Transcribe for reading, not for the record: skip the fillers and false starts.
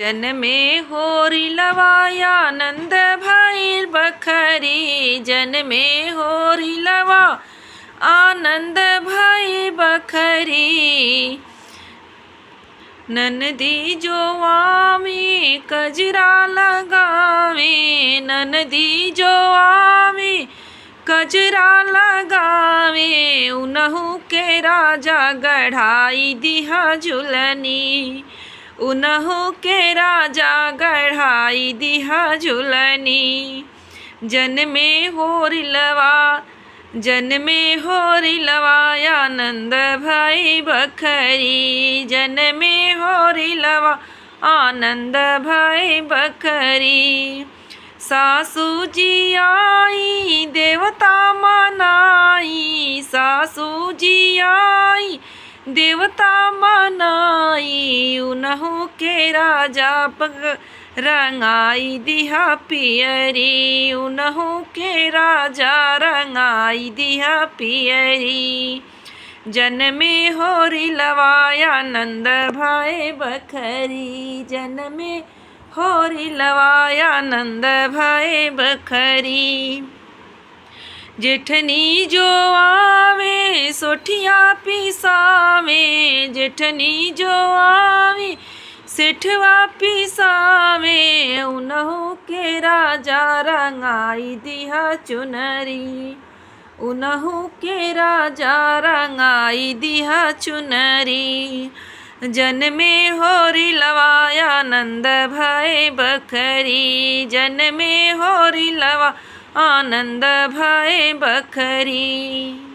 जनमे होरी लवाया नंद भइल बखरी। जनमे होरी लवा आनंद भई बखरी। ननदी जो आवी कजरा लगावे। ननदी जो आवी कजरा लगावे। उनहु के राजा गढ़ाई दिहा झुलनी। उनहु के राजा गढ़ाई दिहा झुलनी। जनमे होरी लवा जनमे होरी लवा आनंद भई बखरी। जनमे होरी लवा आनंद भई बखरी। सासू जी आई देवता मनाई। सासू जी आई देवता मनाई। उनहु के राजा पग रंगाई दिहा पियरी। उनहु के राजा रंगाई दिहा पियरी। जनमे होरी लवा आनंद भई बखरी। जनमे होरी लवा आनंद भई बखरी। जेठनी जो आवे सोठिया पिसावे। जेठनी जो आवे सेठवा पिसावे। उनहु के राजा रंगाई दिहा चुनरी। उनहु के राजा रंगाई दिहा चुनरी। जनमे होरी लवा आनंद भई बखरी। जनमे होरी लवा आनंद भई बखरी।